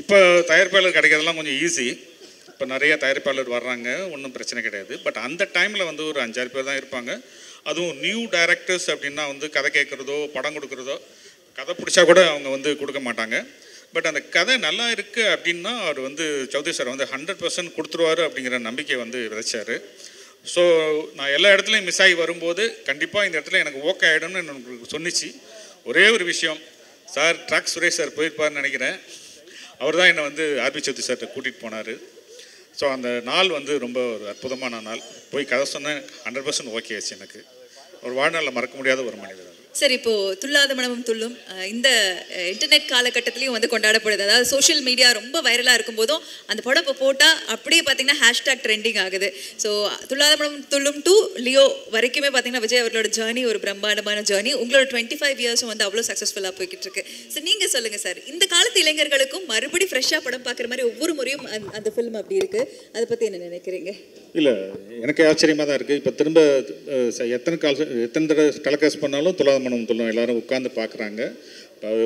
இப்போ தயாரிப்பாளர் கிடைக்கிறதுலாம் கொஞ்சம் ஈஸி. இப்போ நிறைய தயாரிப்பாளர் வர்றாங்க, ஒன்றும் பிரச்சனை கிடையாது. பட் அந்த டைமில் வந்து ஒரு 5-6 பேர் தான் இருப்பாங்க. அதுவும் நியூ டைரக்டர்ஸ் அப்படின்னா வந்து கதை கேட்குறதோ படம் கொடுக்குறதோ, கதை பிடிச்சா கூட அவங்க வந்து கொடுக்க மாட்டாங்க. பட் அந்த கதை நல்லா இருக்குது அப்படின்னா அவர் வந்து சௌத்ரி சார் வந்து 100% கொடுத்துருவார் அப்படிங்கிற நம்பிக்கை வந்து விதைச்சார். ஸோ நான் எல்லா இடத்துலையும் மிஸ் ஆகி வரும்போது கண்டிப்பாக இந்த இடத்துல எனக்கு ஓகே ஆகிடும்னு எனக்கு சொன்னிச்சு. ஒரே ஒரு விஷயம், சார் ட்ராக் சுரேஷ் சார் போயிருப்பார்னு நினைக்கிறேன். அவர் தான் என்னை வந்து ஆர்பி சௌத்ரி சார்கிட்ட கூட்டிகிட்டு போனார். ஸோ அந்த நாள் வந்து ரொம்ப ஒரு அற்புதமான நாள். போய் கதை சொன்னேன், 100% ஓகே ஆச்சு. எனக்கு ஒரு வாழ்நாளில் மறக்க முடியாத ஒரு மனிதர். சார், இப்போ துள்ளாத மனமும் துள்ளும் இந்த இன்டர்நெட் காலகட்டத்திலையும் வந்து கொண்டாடப்படுது. அதாவது சோஷியல் மீடியா ரொம்ப வைரலாக இருக்கும்போதும் அந்த படம் இப்போ போட்டால் அப்படியே பார்த்தீங்கன்னா ஹேஷ்டாக் ட்ரெண்டிங் ஆகுது. ஸோ துள்ளாத மனமும் துள்ளும் டு லியோ வரைக்குமே பார்த்தீங்கன்னா விஜய் அவர்களோட ஜேர்னி ஒரு பிரம்மாண்டமான ஜேர்னி. உங்களோட 25 இயர்ஸும் வந்து அவ்வளோ சக்ஸஸ்ஃபுல்லாக போய்கிட்டு இருக்கு. ஸோ நீங்கள் சொல்லுங்கள் சார், இந்த காலத்து இளைஞர்களுக்கும் மறுபடி ஃப்ரெஷ்ஷாக படம் பார்க்குற மாதிரி ஒவ்வொரு முறையும் அந்த ஃபிலிம் அப்படி இருக்குது, அதை பற்றி என்ன நினைக்கிறீங்க? இல்லை, எனக்கு ஆச்சரியமாக தான் இருக்குது. இப்போ திரும்ப எத்தனை தடவை டெலிகாஸ்ட் பண்ணாலும் துள்ளாத மனமும் துள்ளும் எல்லாரும் உட்காந்து பார்க்குறாங்க.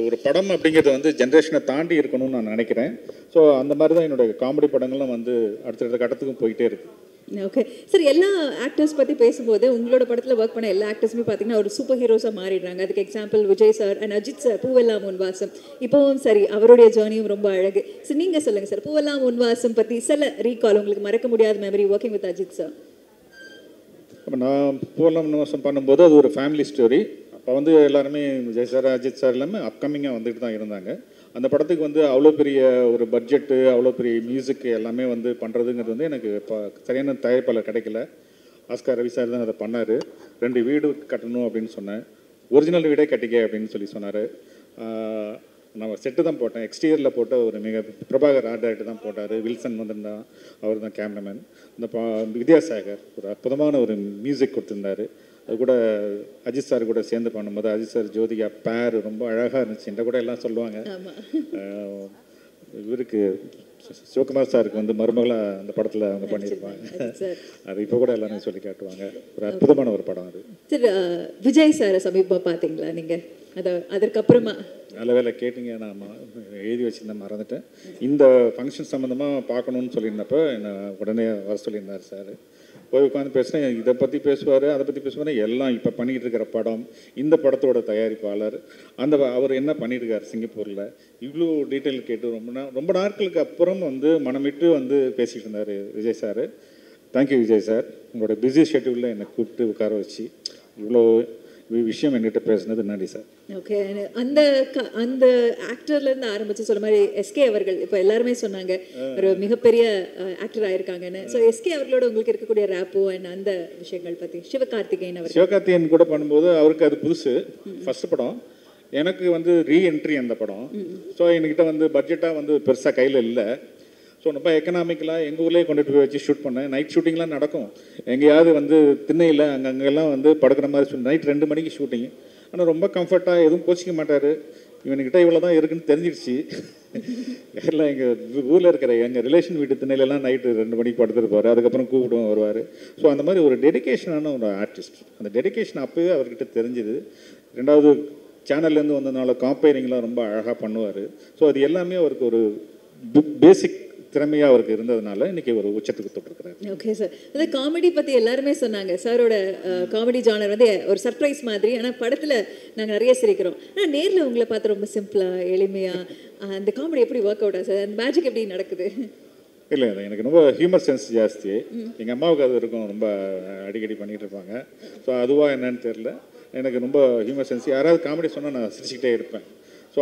ஒரு படம் அப்படிங்கிறது வந்து ஜென்ரேஷனை தாண்டி இருக்கணும்னு நான் நினைக்கிறேன். ஸோ அந்த மாதிரி தான் என்னுடைய காமெடி படங்களும் வந்து அடுத்தடுத்த கட்டத்துக்கும் போயிட்டே இருக்குது. ஓகே சார், எல்லா ஆக்டர்ஸ் பற்றி பேசும்போது உங்களோட படத்தில் ஒர்க் பண்ண எல்லா ஆக்டர்ஸுமே பார்த்தீங்கன்னா ஒரு சூப்பர் ஹீரோஸாக மாறிடுறாங்க. அதுக்கு example Vijay sir and Ajith sir, Poovellam Unvasam. இப்போவும் சரி, அவருடைய ஜேர்னியும் ரொம்ப அழகு. சார் நீங்கள் சொல்லுங்கள் சார், பூவெல்லாம் உன்வாசம் பற்றி சில ரீகால், உங்களுக்கு மறக்க முடியாத memory working with Ajith sir. அப்போ நான் பூவெல்லாம் உன்வாசம் பண்ணும்போது அது ஒரு ஃபேமிலி ஸ்டோரி. அப்போ வந்து எல்லாருமே விஜய் சார் அஜித் சார் எல்லாமே அப்கமிங்காக வந்துட்டு தான் இருந்தாங்க. அந்த படத்துக்கு வந்து அவ்வளோ பெரிய ஒரு பட்ஜெட்டு, அவ்வளோ பெரிய மியூசிக் எல்லாமே வந்து பண்ணுறதுங்கிறது வந்து எனக்கு இப்போ சரியான தயாரிப்பாளர் கிடைக்கல. ஆஸ்கார் ரவி சார் தான் அதை பண்ணார். 2 வீடு கட்டணும் அப்படின்னு சொன்னேன். ஒரிஜினல் வீடே கட்டிக்க அப்படின்னு சொன்னார். நான் செட்டு தான் போட்டேன், எக்ஸ்டீரியரில் போட்ட ஒரு மிக பிரபாகர் ஆர்ட் டைரக்டர் தான் போட்டார். வில்சன் வந்திருந்தான், அவர் தான் கேமராமேன். இந்த வித்யாசாகர் ஒரு அற்புதமான ஒரு மியூசிக் கொடுத்துருந்தார். அது கூட அஜித் சார் கூட சேர்ந்து பண்ணும்போது அஜித் சார் ஜோதிகா பேர் ரொம்ப அழகாக இருந்துச்சு. இந்த கூட எல்லாம் சொல்லுவாங்க. இவருக்கு சிவகுமார் சாருக்கு வந்து மருமகளாக அந்த படத்தில் அவங்க பண்ணியிருப்பாங்க. அது இப்போ கூட எல்லாரும் சொல்லி காட்டுவாங்க. ஒரு அற்புதமான ஒரு படம் அது. சார், விஜய் சார் சமீபமாக பார்த்தீங்களா நீங்கள்? அதற்கப்புறமா நல்ல வேலை கேட்டிங்க. நான் எழுதி வச்சுருந்தேன், மறந்துட்டேன். இந்த ஃபங்க்ஷன் சம்மந்தமாக பார்க்கணுன்னு சொல்லியிருந்தப்போ என்னை உடனே வர சொல்லியிருந்தார் சார். போய் உட்காந்து பேசுகிறேன், இதை பற்றி பேசுவார், அதை பற்றி பேசுவார். எல்லாம் இப்போ பண்ணிகிட்டு இருக்கிற படம், இந்த படத்தோட தயாரிப்பாளர், அவர் என்ன பண்ணியிருக்கார் சிங்கப்பூரில், இவ்வளோ டீட்டெயில் கேட்டு ரொம்ப நாட்களுக்கு அப்புறம் வந்து மனமிட்டு வந்து பேசிகிட்டு இருந்தார் Vijay sir. Thank you Vijay sir, உங்களோட பிஸி ஷெட்யூலில் என்னை கூப்பிட்டு உட்கார வச்சு இவ்வளோ விஷயம் என்கிட்ட பேசுனது நன்றி சார். ஓகே, அந்த ஆக்டர்லேருந்து ஆரம்பித்து சொல்ல மாதிரி எஸ்கே அவர்கள் இப்போ எல்லாருமே சொன்னாங்க ஒரு மிகப்பெரிய ஆக்டர் ஆயிருக்காங்கன்னு. ஸோ எஸ்கே அவர்களோட உங்களுக்கு இருக்கக்கூடிய ரேப்போ அண்ட் அந்த விஷயங்கள் பற்றி சிவகார்த்திகேயன் கூட பண்ணும்போது அவருக்கு அது புதுசு, ஃபர்ஸ்ட் படம். எனக்கு வந்து ரீஎன்ட்ரி அந்த படம். ஸோ என்கிட்ட வந்து பட்ஜெட்டாக வந்து பெருசாக கையில் இல்லை. ஸோ ரொம்ப எக்கனாமிக்கலாக எங்கள் ஊர்லேயே கொண்டுட்டு போய் வச்சு ஷூட் பண்ணேன். நைட் ஷூட்டிங்லாம் நடக்கும். எங்கேயாவது வந்து திண்ணையில் அங்கெல்லாம் வந்து படுக்கிற மாதிரி நைட் 2 மணிக்கு ஷூட்டிங். ஆனால் ரொம்ப கம்ஃபர்ட்டாக எதுவும் கோச்சிக்க மாட்டார். இவனுக்கிட்ட இவ்வளோ தான் இருக்குன்னு தெரிஞ்சிடுச்சு. எல்லாம் எங்கள் ஊரில் இருக்கிற எங்கள் ரிலேஷன் வீட்டு திண்ணையிலலாம் நைட்டு 2 மணிக்கு படுத்துருப்பார். அதுக்கப்புறம் கூப்பிடுவோம், வருவார். ஸோ அந்த மாதிரி ஒரு டெடிக்கேஷனான ஒரு ஆர்டிஸ்ட். அந்த டெடிக்கேஷன் அப்போவே அவர்கிட்ட தெரிஞ்சுது. 2வது சேனல்லேருந்து வந்ததுனால காம்பேரிங்லாம் ரொம்ப அழகாக பண்ணுவார். ஸோ அது எல்லாமே அவருக்கு ஒரு பேசிக் திறமையாக அவருக்கு இருந்ததுனால இன்றைக்கி ஒரு உச்சத்துக்கு தொட்டிருக்கிறார். ஓகே சார், அதாவது காமெடி பற்றி எல்லாருமே சொன்னாங்க. சாரோட காமெடி ஜானர் வந்து ஒரு சர்ப்ரைஸ் மாதிரி. ஆனால் படத்தில் நாங்கள் நிறைய சிரிக்கிறோம். ஆனால் நேரில் உங்களை பார்த்து ரொம்ப சிம்பிளாக எளிமையாக அந்த காமெடி எப்படி ஒர்க் அவுட் ஆகுது சார்? அந்த மேஜிக் எப்படி நடக்குது? இல்லை, எனக்கு ரொம்ப ஹியூமர் சென்ஸ் ஜாஸ்தி. எங்கள் அம்மாவுக்கு அது இருக்கும், ரொம்ப அடிக்கடி பண்ணிகிட்டு இருப்பாங்க. ஸோ அதுவாக என்னன்னு தெரில, எனக்கு ரொம்ப ஹியூமர் சென்ஸ். யாராவது காமெடி சொன்னால் நான் சிரிச்சுக்கிட்டே இருப்பேன். ஸோ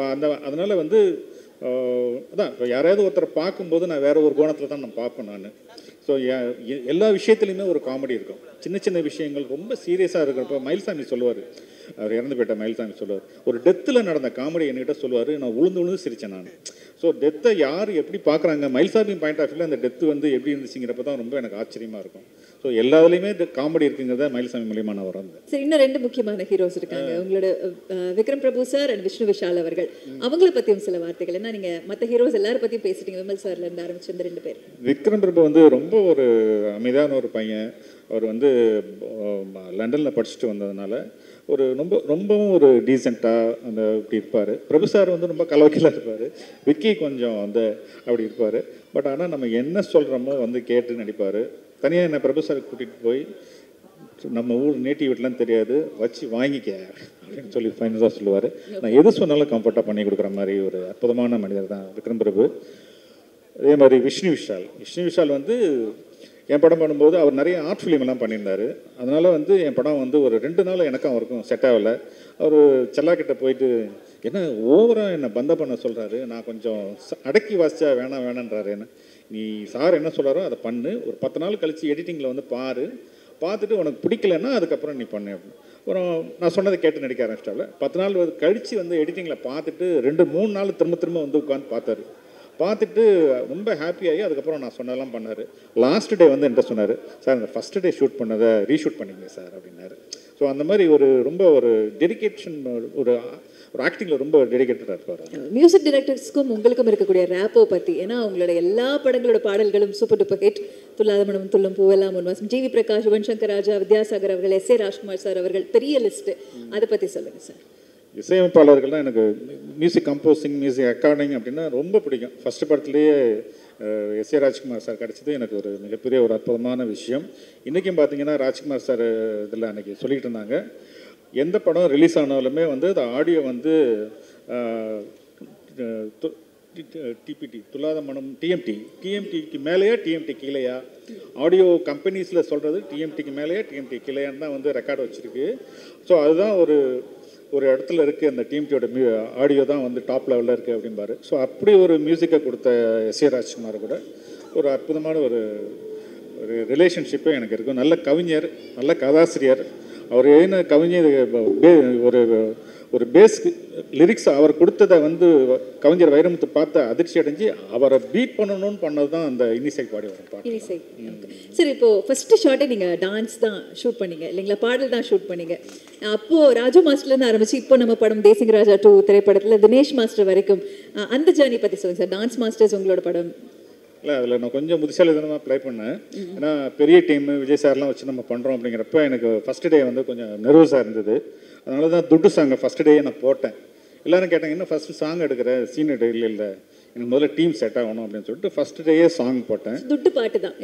அதனால் வந்து அதான் இப்போ யாராவது ஒருத்தரை பார்க்கும்போது நான் வேறு ஒரு கோணத்தில் தான் நான் பார்ப்பேன் நான். ஸோ எல்லா விஷயத்துலையுமே ஒரு காமெடி இருக்கும். சின்ன சின்ன விஷயங்கள் ரொம்ப சீரியஸாக இருக்கிறப்ப மயில்சாமி சொல்லுவார், அவர் இறந்து போயிட்ட மயில்சாமி சொல்லுவார், ஒரு டெத்தில் நடந்த காமெடி என்கிட்ட சொல்லுவார். நான் உளுந்து சிரித்தேன் நான். ஸோ டெத்தை யார் எப்படி பார்க்குறாங்க, மயில்சாமி பாயிண்ட் ஆஃப் வியூவில் அந்த டெத்து வந்து எப்படி இருந்துச்சுங்கிறப்ப தான் ரொம்ப எனக்கு ஆச்சரியமாக இருக்கும். ஸோ எல்லாத்துலேயுமே இது காமெடி இருக்குங்கிறத மயில்சாமி மூலியமாக நான் வரேன். சரி, இன்னும் 2 முக்கியமான ஹீரோஸ் இருக்காங்க உங்களோட, விக்ரம் பிரபு சார் அண்ட் விஷ்ணு விஷால் அவர்கள். அவங்கள பற்றியும் சில வார்த்தைகள். ஏன்னா நீங்கள் மற்ற ஹீரோஸ் எல்லாரும் பற்றியும் பேசிட்டீங்க, விமல் சார்லேருந்து ஆரம்பிச்சு இந்த 2 பேர். விக்ரம் பிரபு வந்து ரொம்ப ஒரு அமைதியான ஒரு பையன். அவர் வந்து லண்டனில் படிச்சுட்டு வந்ததுனால ஒரு ரொம்பவும் ஒரு டீசெண்டாக அந்த இப்படி இருப்பார். பிரபு சார் வந்து ரொம்ப கலவக்கிலாக இருப்பார். விக்கி கொஞ்சம் வந்து அப்படி இருப்பார். பட் ஆனால் நம்ம என்ன சொல்கிறோமோ வந்து கேட்டு நடிப்பார். தனியாக என்னை பிரபு சார் கூட்டிகிட்டு போய் நம்ம ஊர் நேட்டிவ் வீட்டிலாம் தெரியாது, வச்சு வாங்கிக்க அப்படின்னு சொல்லி ஃபைனலாக சொல்லுவார். நான் எது சொன்னாலும் கம்ஃபர்ட்டாக பண்ணி கொடுக்குற மாதிரி ஒரு அற்புதமான மனிதர் தான் விக்ரம் பிரபு. அதே மாதிரி விஷ்ணு விஷால் வந்து என் படம் பண்ணும்போது அவர் நிறைய ஆர்ட் ஃபிலிம்லாம் பண்ணியிருந்தார். அதனால் வந்து என் படம் வந்து ஒரு 2 நாள் எனக்கும் அவருக்கும் செட் ஆகலை. அவர் செல்லாக்கிட்ட போயிட்டு என்ன ஓவராக என்னை பந்த பண்ண சொல்கிறாரு, நான் கொஞ்சம் அடக்கி வாசிச்சா வேணான்றாரு. என்ன நீ சார் என்ன சொல்கிறாரோ அதை பண்ணு, ஒரு 10 நாள் கழித்து எடிட்டிங்கில் வந்து பார்த்துட்டு உனக்கு பிடிக்கலன்னா அதுக்கப்புறம் நீ பண்ணு அப்படின்னு. அப்புறம் நான் சொன்னதை கேட்டு நடிக்க ஆரம்பிச்சிட்டாவில் 10 நாள் கழித்து வந்து எடிட்டிங்கில் பார்த்துட்டு 2-3 நாள் திரும்ப வந்து உட்காந்து பார்த்துட்டு ரொம்ப ஹாப்பியாகி அதுக்கப்புறம் நான் சொன்னதெல்லாம் பண்ணார். லாஸ்ட் டே வந்து என்கிட்ட சொன்னார், சார் இந்த ஃபஸ்ட் டே ஷூட் பண்ணதை ரீஷூட் பண்ணிங்க சார் அப்படின்னாரு. ஸோ அந்த மாதிரி ரொம்ப ஒரு டெடிகேஷன், ஒரு ஆக்டிங்கில் ரொம்ப டெடிகேட்டடாக இருப்பார். மியூசிக் டைரக்டர்ஸ்க்கும் உங்களுக்கும் இருக்கக்கூடிய ரேப்போ பற்றி, ஏன்னா உங்களோட எல்லா படங்களோட பாடல்களும் சூப்பர் டூப்பர் ஹிட். துல்லாத மனமும் துள்ளும் பூவெல்லாம் உன்வாசம், ஜிவி பிரகாஷ், யுவன் சங்கர் ராஜா, வித்யாசாகர் அவர்கள், எஸ்.ஏ. ராஜ்குமார் சார் அவர்கள், பெரிய லிஸ்ட்டு. அதை பற்றி சொல்லுங்கள் சார். இசையமைப்பாளர்கள் தான் எனக்கு மியூசிக் கம்போசிங், மியூசிக் ரெக்கார்டிங் அப்படின்னா ரொம்ப பிடிக்கும். ஃபஸ்ட்டு படத்துலேயே எஸ்.ஏ. ராஜ்குமார் சார் கிடச்சது எனக்கு ஒரு மிகப்பெரிய ஒரு அற்புதமான விஷயம். இன்றைக்கும் பார்த்தீங்கன்னா ராஜ்குமார் சார் இதில் அன்றைக்கி சொல்லிகிட்டு இருந்தாங்க, எந்த படம் ரிலீஸ் ஆனாலுமே வந்து அந்த ஆடியோ வந்து டிபிடி துல்லாத மனம் டிஎம்டிக்கு மேலேயா டிஎம்டி கீழேயா, ஆடியோ கம்பெனிஸில் சொல்கிறது டிஎம்டிக்கு மேலேயா டிஎம்டி கீழேயான்னு தான் வந்து ரெக்கார்டு வச்சுருக்கு. ஸோ அதுதான் ஒரு இடத்துல இருக்குது, அந்த டிஎம்டியோட ஆடியோ தான் வந்து டாப் லெவலில் இருக்குது அப்படிம்பாரு. ஸோ அப்படி ஒரு மியூசிக்கை கொடுத்த எஸ்.ஏ. ராஜ்குமார் கூட ஒரு அற்புதமான ஒரு ரிலேஷன்ஷிப்பே எனக்கு இருக்கும். நல்ல கவிஞர், நல்ல கதாசிரியர். அவர் எழுதின கவிஞர் ஒரு பேஸ் லிரிக்ஸ் அவர் கொடுத்ததை வந்து கவிஞர் வைரமுத்து பார்த்து அதிர்ச்சி அடைஞ்சு அவரை பீட் பண்ணணும்னு பண்ணது தான் அந்த இன்னிசை பாடி வரும். இன்னிசை. சரி, இப்போது ஃபஸ்ட்டு ஷார்ட்டே நீங்கள் டான்ஸ் தான் ஷூட் பண்ணீங்க இல்லைங்களா, பாடல் தான் ஷூட் பண்ணீங்க. அப்போது ராஜு மாஸ்டர்லேருந்து ஆரம்பிச்சு இப்போ நம்ம படம் தேசிங் ராஜா 2 திரைப்படத்தில் தினேஷ் மாஸ்டர் வரைக்கும் அந்த ஜேர்னி பற்றி சொல்லுங்கள் சார். டான்ஸ் மாஸ்டர்ஸ் உங்களோட படம் இல்லை, அதில் நான் கொஞ்சம் புத்திசாலித்தனமாக ப்ளே பண்ணேன். ஏன்னா பெரிய டீமு விஜய் சார்லாம் வச்சு நம்ம பண்ணுறோம் அப்படிங்கிறப்ப எனக்கு ஃபஸ்ட்டு டே வந்து கொஞ்சம் நர்வஸாக இருந்தது. அதனால தான் துட்டு சாங்கை ஃபஸ்ட்டு டேயே நான் போட்டேன். எல்லோரும் கேட்டாங்க, இன்னும் ஃபஸ்ட்டு சாங் எடுக்கிற சீன் இல்லை எனக்கு முதல்ல டீம் செட் ஆகணும் அப்படின்னு சொல்லிட்டு ஃபஸ்ட்டு டேயே சாங் போட்டேன். துட்டு பாட்டு தான்,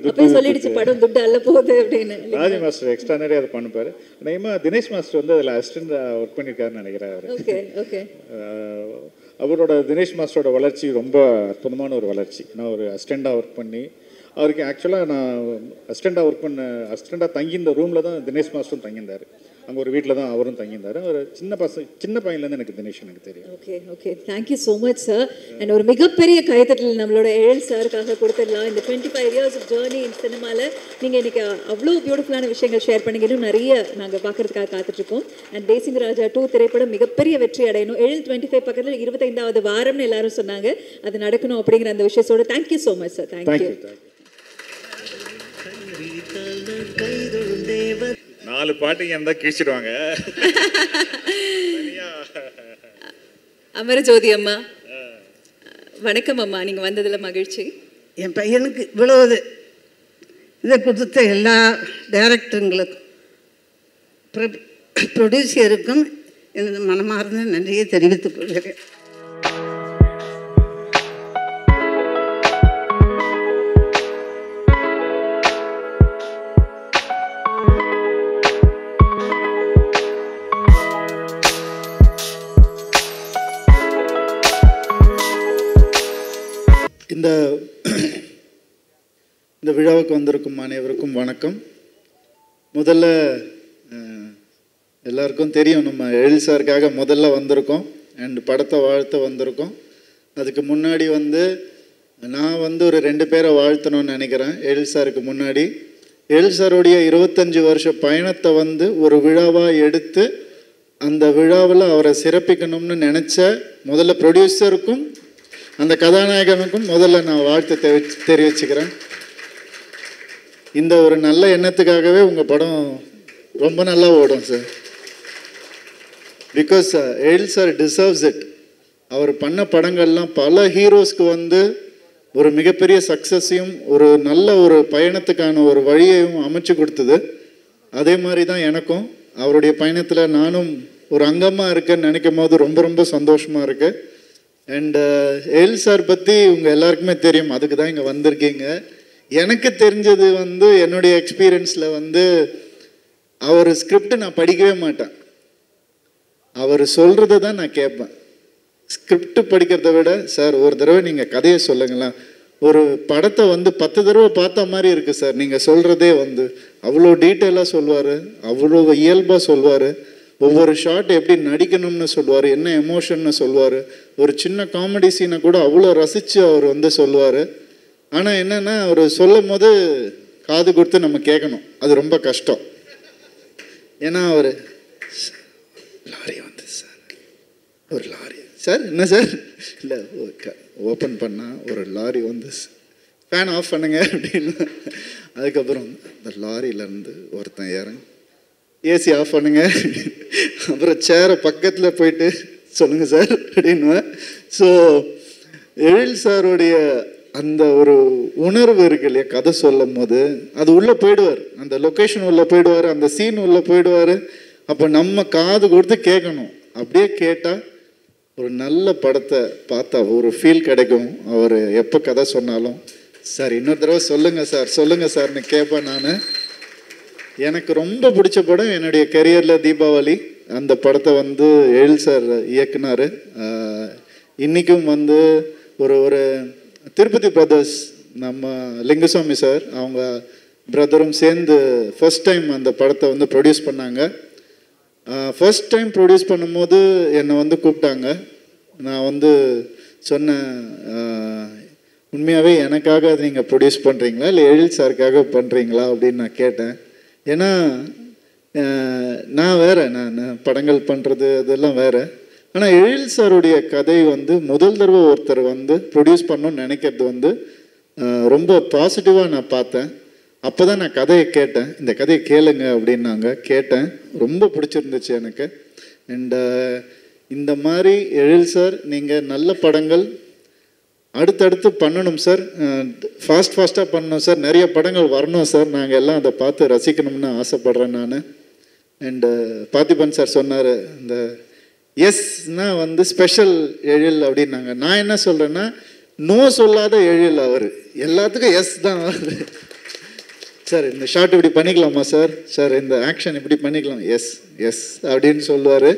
துட்டு சொல்லிடுச்சு படம் துட்டு அல்ல போகுது அப்படின்னு. ராஜி மாஸ்டர் எக்ஸ்ட்ரா நிறைய அதை பண்ணுப்பார். நிச்சயமாக தினேஷ் மாஸ்டர் வந்து அதில் அசிஸ்டண்டாக ஒர்க் பண்ணியிருக்காருன்னு நினைக்கிறாரு. அவரோட தினேஷ் மாஸ்டரோட வளர்ச்சி ரொம்ப அற்புதமான ஒரு வளர்ச்சி. நான் ஒரு அசிஸ்டண்டாக ஒர்க் பண்ணி அவருக்கு ஆக்சுவலாக நான் அசிஸ்டண்டாக தங்கியிருந்த ரூமில் தான் தினேஷ் மாஸ்டரும் தங்கியிருந்தார். அங்கே ஒரு வீட்டில் தான் அவரும் தங்கியிருந்தார். அவர் சின்ன பையன்லேருந்து எனக்கு தினேஷ் எனக்கு தெரியும். Okay thank you so much sir. And ஒரு மிகப்பெரிய கைத்தட்டல் நம்மளோட எழில் சாருக்காக கொடுத்துடலாம். இந்த 25 years of journey in சினிமாவில் நீங்கள் இன்றைக்கி அவ்வளோ பியூட்டிஃபுல்லான விஷயங்கள் ஷேர் பண்ணிங்க. இன்னும் நிறைய நாங்கள் பார்க்குறதுக்காக காத்துட்ருக்கோம். அண்ட் தேசிங் ராஜா 2 திரைப்படம் மிகப்பெரிய வெற்றி அடையணும். எழில் 25 பக்கத்தில் 25வது வாரம்னு எல்லாரும் சொன்னாங்க, அது நடக்கணும் அப்படிங்கிற அந்த விஷயத்தோட thank you so much sir. Thank you. 4 பாட்டு இருந்தால் கிழிச்சிடுவாங்க. அமரஜோதி அம்மா வணக்கம் அம்மா, நீங்கள் வந்ததில் மகிழ்ச்சி. என் பையனுக்கு இவ்வளோ இதை கொடுத்த எல்லா டைரக்டருங்களுக்கும் ப்ரொடியூசருக்கும் எனது மனமார்ந்த நன்றியை தெரிவித்துக் கொள்கிறேன். இந்த விழாவுக்கு வந்திருக்கும் அனைவருக்கும் வணக்கம். முதல்ல எல்லாருக்கும் தெரியும், நம்ம எழில் சாருக்காக முதல்ல வந்திருக்கோம் அண்ட் படத்தை வாழ்த்த வந்திருக்கோம். அதுக்கு முன்னாடி நான் ஒரு 2 பேரை வாழ்த்தணும்னு நினைக்கிறேன். எழில் சாருக்கு முன்னாடி எழில் சாருடைய 25 வருஷ பயணத்தை ஒரு விழாவாக எடுத்து அந்த விழாவில் அவரை சிறப்பிக்கணும்னு நினச்ச முதல்ல ப்ரொடியூசருக்கும் அந்த கதாநாயகனுக்கும் முதல்ல நான் வாழ்த்து தெரிவிச்சுக்கிறேன். இந்த ஒரு நல்ல எண்ணத்துக்காகவே உங்கள் படம் ரொம்ப நல்லா ஓடும் sir. Because Ezhil sir deserves it. அவர் பண்ண படங்கள்லாம் பல ஹீரோஸ்க்கு வந்து ஒரு மிகப்பெரிய சக்ஸஸையும் ஒரு நல்ல ஒரு பயணத்துக்கான ஒரு வழியையும் அமைச்சு கொடுத்தது. அதே மாதிரி தான் எனக்கும் அவருடைய பயணத்தில் நானும் ஒரு அங்கமாக இருக்கேன்னு நினைக்கும் போது ரொம்ப ரொம்ப சந்தோஷமாக இருக்குது. அண்ட் எழில் சார் பற்றி உங்கள் எல்லாருக்குமே தெரியும், அதுக்கு தான் இங்கே வந்திருக்கீங்க. எனக்கு தெரிஞ்சது வந்து என்னுடைய எக்ஸ்பீரியன்ஸில் வந்து அவர் ஸ்கிரிப்ட் நான் படிக்கவே மாட்டேன், அவர் சொல்கிறத தான் நான் கேட்பேன். ஸ்கிரிப்ட் படிக்கிறத விட சார் ஒரு தடவை நீங்கள் கதையை சொல்லுங்களேன், ஒரு படத்தை வந்து 10 தடவை பார்த்த மாதிரி இருக்குது சார், நீங்கள் சொல்கிறதே வந்து அவ்வளோ டீட்டெயிலாக சொல்வார், அவ்வளோ இயல்பாக சொல்வார், ஒவ்வொரு ஷாட் எப்படி நடிக்கணும்னு சொல்லுவார், என்ன எமோஷன்னு சொல்லுவார், ஒரு சின்ன காமெடி சீனை கூட அவ்வளோ ரசித்து அவர் வந்து சொல்லுவார். ஆனால் என்னென்னா அவர் சொல்லும் போது காது கொடுத்து நம்ம கேட்கணும், அது ரொம்ப கஷ்டம். ஏன்னா அவர் லாரி வந்து சார், ஒரு லாரி சார், என்ன சார், இல்லை ஓப்பன் பண்ணால் ஒரு லாரி வந்து ஃபேன் ஆஃப் பண்ணுங்க அப்படின்னு, அதுக்கப்புறம் அந்த லாரியிலேருந்து ஒருத்தன் இறங்கி ஏசி ஆஃப் பண்ணுங்க, அப்புறம் சேரை பக்கத்தில் போயிட்டு சொல்லுங்கள் சார் அப்படின்னு. ஸோ எழில் சாருடைய அந்த ஒரு உணர்வு இருக்கு இல்லையா, கதை சொல்லும் போது அது உள்ளே போயிடுவார், அந்த லொக்கேஷன் உள்ளே போயிடுவார், அந்த சீன் உள்ளே போயிடுவார். அப்போ நம்ம காது கொடுத்து கேட்கணும். அப்படியே கேட்டால் ஒரு நல்ல படத்தை பார்த்தா ஒரு ஃபீல் கிடைக்கும். அவர் எப்போ கதை சொன்னாலும் சார் இன்னொரு தடவை சொல்லுங்கள் சார், சொல்லுங்கள் சார்னு கேட்பேன் நான். எனக்கு ரொம்ப பிடிச்ச படம் என்னுடைய கெரியரில் தீபாவளி. அந்த படத்தை வந்து எழில் சார் இயக்குனார். இன்றைக்கும் வந்து ஒரு திருப்பதி பிரதர்ஸ், நம்ம லிங்குசாமி சார் அவங்க பிரதரும் சேர்ந்து ஃபர்ஸ்ட் டைம் அந்த படத்தை வந்து ப்ரொடியூஸ் பண்ணாங்க. ஃபர்ஸ்ட் டைம் ப்ரொடியூஸ் பண்ணும்போது என்னை வந்து கூப்பிட்டாங்க. நான் வந்து சொன்னேன், உண்மையாகவே எனக்காக அதை நீங்கள் ப்ரொடியூஸ் பண்ணுறீங்களா இல்லை எழில் சாருக்காக பண்ணுறீங்களா அப்படின்னு நான் கேட்டேன். ஏன்னா நான் வேறு, நான் படங்கள் பண்ணுறது அதெல்லாம் வேறு. ஆனால் எழில் சாருடைய கதை வந்து முதல் தடவை ஒருத்தர் வந்து ப்ரொடியூஸ் பண்ணணும்னு நினைக்கிறது வந்து ரொம்ப பாசிட்டிவாக நான் பார்த்தேன். அப்போ தான் நான் கதையை கேட்டேன், இந்த கதையை கேளுங்க அப்படின்னாங்க, கேட்டேன், ரொம்ப பிடிச்சிருந்துச்சு எனக்கு. அண்ட் இந்த மாதிரி எழில் சார் நீங்கள் நல்ல படங்கள் அடுத்தடுத்து பண்ணணும் சார், ஃபாஸ்ட்டாக பண்ணணும் சார், நிறைய படங்கள் வரணும் சார், நாங்கள் எல்லாம் அதை பார்த்து ரசிக்கணும்னு ஆசைப்பட்றேன் நான். அண்டு பார்த்திபன் சார் சொன்னார், இந்த எஸ்னா வந்து ஸ்பெஷல் எழில் அப்படின்னாங்க. நான் என்ன சொல்கிறேன்னா, நோ சொல்லாத எழில் அவர், எல்லாத்துக்கும் எஸ் தான் வருது. சார் இந்த ஷார்ட் இப்படி பண்ணிக்கலாமா சார், சார் இந்த ஆக்ஷன் இப்படி பண்ணிக்கலாம், எஸ் எஸ் அப்படின்னு சொல்லுவார்.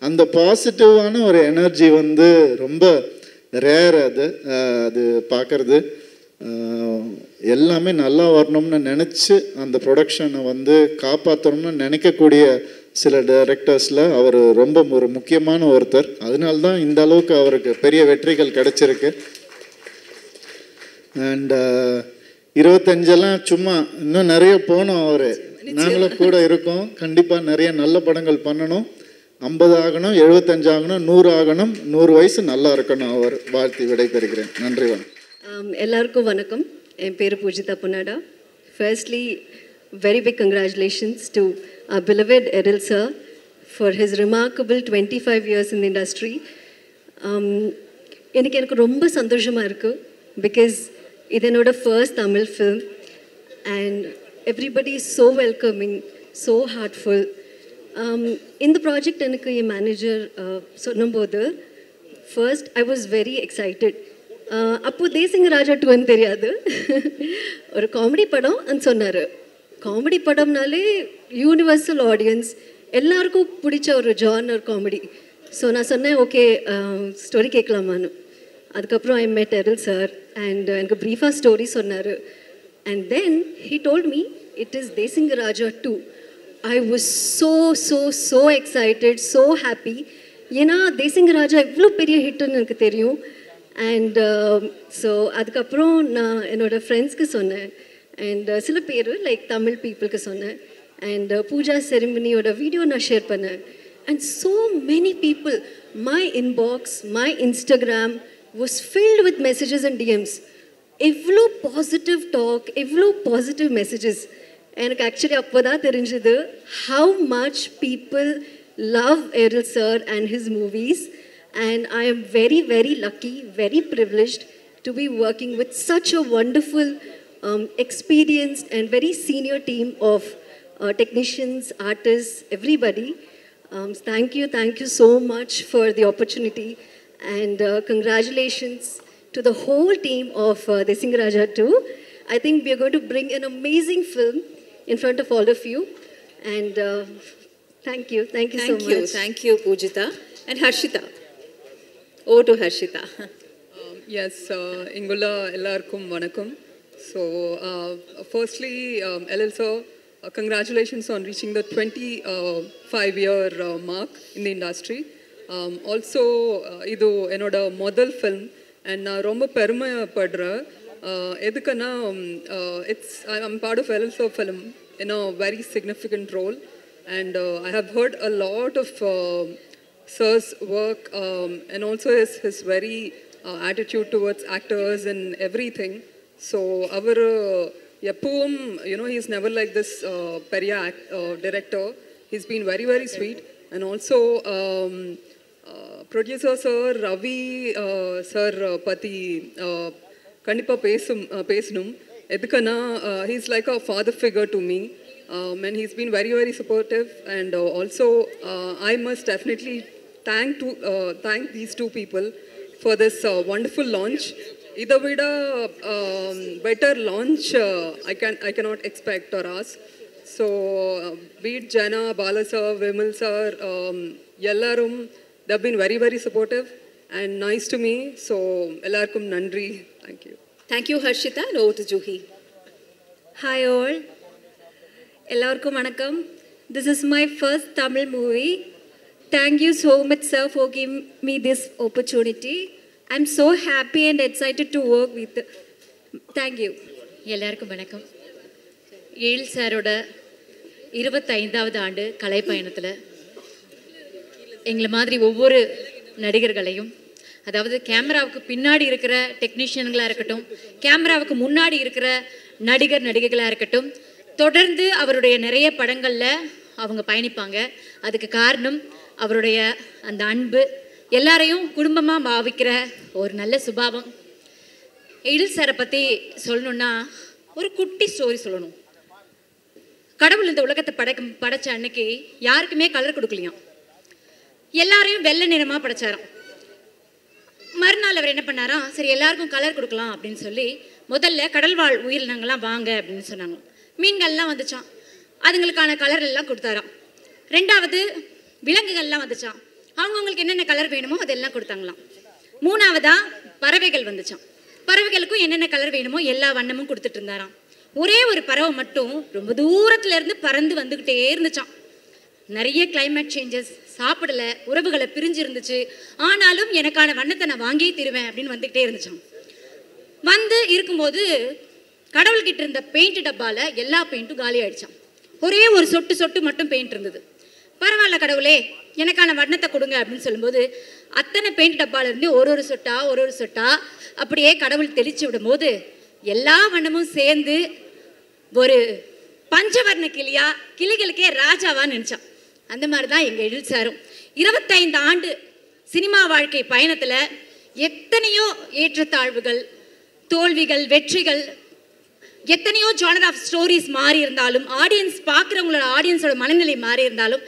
அந்த பாசிட்டிவான ஒரு எனர்ஜி வந்து ரொம்ப ரேர். அது பார்க்குறது எல்லாமே நல்லா வரணும்னு நினச்சி அந்த ப்ரொடக்ஷனை வந்து காப்பாற்றணும்னு நினைக்கக்கூடிய சில டைரக்டர்ஸில் அவர் ரொம்ப ஒரு முக்கியமான ஒருத்தர். அதனால்தான் இந்த அளவுக்கு அவருக்கு பெரிய வெற்றிகள் கிடைச்சிருக்கு. அண்ட் 25 சும்மா இன்னும் நிறைய போகணும், அவர் நாங்களும் கூட இருக்கோம். கண்டிப்பாக நிறைய நல்ல படங்கள் பண்ணணும். 50 ஆகணும், 75 ஆகணும், 100 ஆகணும், 100 வயசு நல்லா இருக்கணும். அவர் வாழ்த்தி விடைபெறுகிறேன். நன்றி. எல்லாருக்கும் வணக்கம். என் பேர் Poojitha Ponnada. Firstly very big congratulations to our beloved Errol sir for his remarkable 25 years in the industry. எனக்கு ரொம்ப சந்தோஷமாக இருக்குது பிகாஸ் இது என்னோட first Tamil film and everybody is so welcoming, so heartful. இந்த ப்ராஜெக்ட் எனக்கு என் மேனேஜர் சொன்னும்போது first I was very excited. அப்போது தேசிங்க ராஜா 2 தெரியாது, ஒரு காமெடி படம் சொன்னார். காமெடி படம்னாலே யூனிவர்சல் ஆடியன்ஸ் எல்லாருக்கும் பிடிச்ச ஒரு ஜானர் காமெடி. ஸோ நான் சொன்னேன், ஓகே ஸ்டோரி கேட்கலாமான்னு. அதுக்கப்புறம் ஐ மெட் எரில் சார் அண்ட் எனக்கு ப்ரீஃபாக ஸ்டோரி சொன்னார். And then he told me it is Desinga Raja 2. I was so excited, so happy. ஏன்னா தேசிங்க ராஜா இவ்வளோ பெரிய ஹிட்டுன்னு எனக்கு தெரியும். அண்ட் ஸோ அதுக்கப்புறம் நான் என்னோடய ஃப்ரெண்ட்ஸ்க்கு சொன்னேன் அண்ட் சில பேர் லைக் தமிழ் பீப்புளுக்கு சொன்னேன். அண்ட் பூஜா செரிமனியோட வீடியோ நான் ஷேர் பண்ணேன். And so many people, my inbox, my Instagram was filled with messages and DMs. எவ்வளோ பாசிட்டிவ் டாக், எவ்வளோ பாசிட்டிவ் மெசேஜஸ். எனக்கு ஆக்சுவலி அப்போ தான் தெரிஞ்சது how much people love Errol sir and his movies, and I am very, very lucky, very privileged to be working with such a wonderful, experienced and very senior team of technicians, artists, everybody. Thank you so much for the opportunity, and congratulations to the whole team of Desingaraja too. I think we are going to bring an amazing film in front of all of you, and thank you so much. Thank you, Poojitha. And Harshita. Over to Harshita. Yes, Ingula ellarkum vanakkam. So, firstly, LL sir, congratulations on reaching the 25-year mark in the industry. Also, idu enoda model film, and na romba peruma padra. Edukana, I'm part of LL sir film in a very significant role. And I have heard a lot of sir's work, and also his very attitude towards actors and everything. So our Yapum, he's never like this Periya director. He's been very, very sweet. And also producer sir, Ravi sir Pati, Kandipa Pesunum, Edukana, he's like a father figure to me. And he's been very, very supportive. And also, I must definitely thank these two people for this wonderful launch. Either with a better launch, I cannot expect or ask. So, be it Jana, Bala sir, Vimal sir, Yellarum, they've been very, very supportive and nice to me. So, ellarkum nandri. Thank you. Thank you, Harshita. And over to Juhi. Hi all. Ellarkum vanakkam. This is my first Tamil movie. Thank you so much, sir, for giving me this opportunity. I'm so happy and excited to work with. Thank you. எல்லாருக்கும் வணக்கம். ஏழு சாரோட 25வது ஆண்டு கலை பயணத்தில் எங்களை மாதிரி ஒவ்வொரு நடிகர்களையும், அதாவது கேமராவுக்கு பின்னாடி இருக்கிற டெக்னீஷியன்களாக இருக்கட்டும், கேமராவுக்கு முன்னாடி இருக்கிற நடிகர்களாக இருக்கட்டும், தொடர்ந்து அவருடைய நிறைய படங்களில் அவங்க பயணிப்பாங்க. அதுக்கு காரணம் அவருடைய அந்த அன்பு, எல்லாரையும் குடும்பமாக பாவிக்கிற ஒரு நல்ல சுபாவம். எழில் சாரை பற்றி சொல்லணுன்னா ஒரு குட்டி ஸ்டோரி சொல்லணும். கடவுள் இந்த உலகத்தை படைச்ச அன்னைக்கு யாருக்குமே கலர் கொடுக்கலையாம். எல்லாரையும் வெள்ளை நிறமாக படைச்சாராம். மறுநாள் அவர் என்ன பண்ணாராம், சரி எல்லாருக்கும் கலர் கொடுக்கலாம் அப்படின்னு சொல்லி முதல்ல கடல்வாழ் உயிரினங்கள்லாம் வாங்க அப்படின்னு சொன்னாங்க. மீன்கள்லாம் வந்துச்சான், அதுங்களுக்கான கலர் எல்லாம் கொடுத்தாராம். ரெண்டாவது விலங்குகள்லாம் வந்துச்சான், அவங்கவுங்களுக்கு என்னென்ன கலர் வேணுமோ அதெல்லாம் கொடுத்தாங்களாம். மூணாவதா பறவைகள் வந்துச்சான், பறவைகளுக்கும் என்னென்ன கலர் வேணுமோ எல்லா வண்ணமும் கொடுத்துட்டு இருந்தாராம். ஒரே ஒரு பறவை மட்டும் ரொம்ப தூரத்துல இருந்து பறந்து வந்துக்கிட்டே இருந்துச்சான். நிறைய கிளைமேட் சேஞ்சஸ், சாப்பிடல, உறவுகளை பிரிஞ்சு இருந்துச்சு, ஆனாலும் எனக்கான வண்ணத்தை நான் வாங்கியே தருவேன் அப்படின்னு வந்துக்கிட்டே இருந்துச்சான். வந்து இருக்கும்போது கடவுள்கிட்ட இருந்த பெயிண்ட் டப்பால எல்லா பெயிண்ட்டும் காலி ஆயிடுச்சான். ஒரே ஒரு சொட்டு மட்டும் பெயிண்ட் இருந்தது. பரவாயில்ல கடவுளே, எனக்கான வண்ணத்தை கொடுங்க அப்படின்னு சொல்லும்போது அத்தனை பெயிண்ட் டப்பால இருந்து ஒரு சொட்டா அப்படியே கடவுள் தெளிச்சு விடும் போது எல்லா வண்ணமும் சேர்ந்து ஒரு பஞ்சவர்ண கிளிகளுக்கே ராஜாவா நினைச்சான். அந்த மாதிரி தான் எங்க எழில் சாரும் 25 ஆண்டு சினிமா வாழ்க்கை பயணத்துல எத்தனையோ ஏற்றத்தாழ்வுகள், தோல்விகள், வெற்றிகள், எத்தனையோ ஜானர் ஆஃப் ஸ்டோரிஸ் மாறி இருந்தாலும், ஆடியன்ஸ் பார்க்குறவங்களோட ஆடியன்ஸோட மனநிலை மாறி இருந்தாலும்,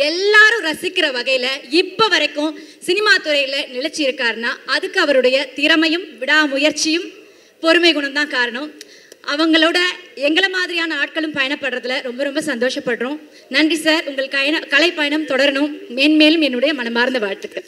எல்லாரும் ரசிக்கிற வகையில் இப்போ வரைக்கும் சினிமா துறையில் நிலைச்சி இருக்காருன்னா அதுக்கு அவருடைய திறமையும் விடாமுயற்சியும் பொறுமை குணம் தான் காரணம். அவங்களோட எங்களை மாதிரியான ஆட்களும் பயணப்படுறதுல ரொம்ப ரொம்ப சந்தோஷப்படுறோம். நன்றி சார். உங்கள் கலை பயணம் தொடரணும். மேன்மேலும் என்னுடைய மனமார்ந்த வாழ்த்துக்கள்.